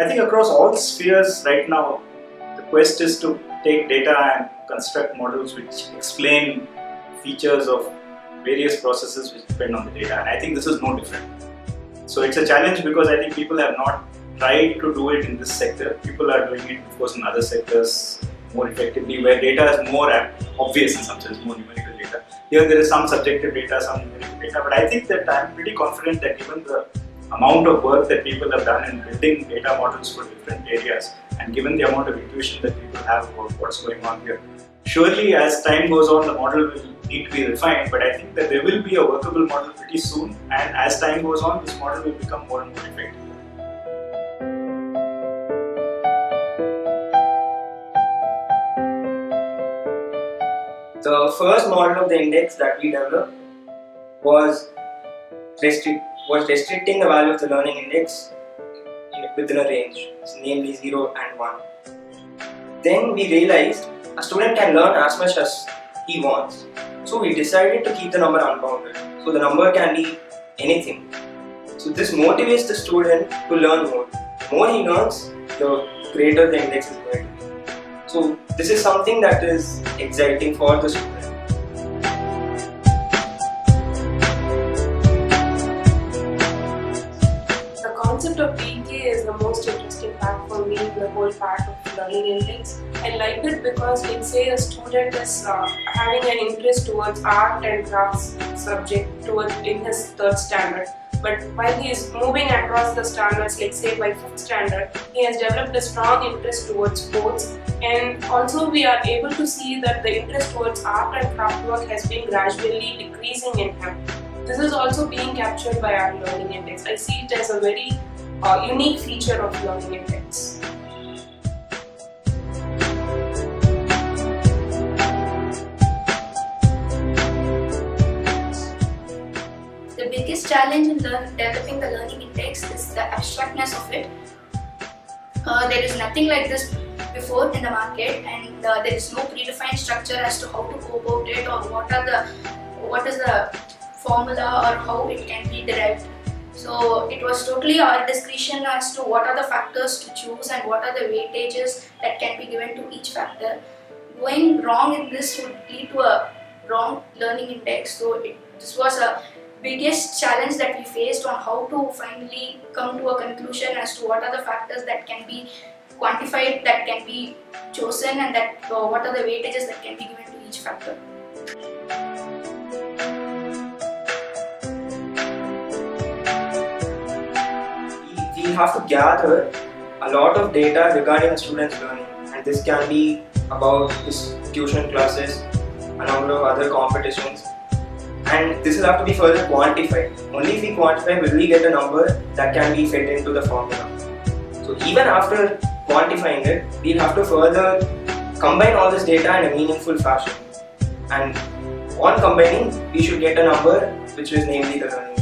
I think across all spheres right now, the quest is to take data and construct models which explain features of various processes which depend on the data, and I think this is no different. So it's a challenge because I think people have not tried to do it in this sector. People are doing it, of course, in other sectors more effectively, where data is more obvious in some sense, more numerical data. Here there is some subjective data, some numerical data, but I think that I'm pretty confident that given the amount of work that people have done in building data models for different areas, and given the amount of intuition that people have about what's going on here, surely as time goes on, the model will need to be refined, but I think that there will be a workable model pretty soon, and as time goes on, this model will become more and more effective. The first model of the index that we developed was restricting the value of the learning index within a range, namely 0 and 1. Then we realized a student can learn as much as he wants. So we decided to keep the number unbounded. So the number can be anything. So this motivates the student to learn more. The more he learns, the greater the index is going to be. So this is something that is exciting for the student. The concept of PK is the most interesting part for me in the whole part of learning index. I liked it because, let's say, a student is having an interest towards art and crafts subject in his 3rd standard. But while he is moving across the standards, let's say by 5th standard, he has developed a strong interest towards sports, and also we are able to see that the interest towards art and craft work has been gradually decreasing in him. This is also being captured by our learning index. I see it as a very unique feature of learning index. The biggest challenge in developing the learning index is the abstractness of it. There is nothing like this before in the market, and there is no predefined structure as to how to go about it, or what is the formula or how it can be derived. So it was totally our discretion as to what are the factors to choose and what are the weightages that can be given to each factor. Going wrong in this would lead to a wrong learning index. So this was a biggest challenge that we faced on how to finally come to a conclusion as to what are the factors that can be quantified, that can be chosen, and that what are the weightages that can be given to each factor. We have to gather a lot of data regarding a student's learning, and this can be about his tuition classes, a number of other competitions, and this will have to be further quantified. Only if we quantify will we get a number that can be fit into the formula. So even after quantifying it, we'll have to further combine all this data in a meaningful fashion, and on combining we should get a number which is namely the learning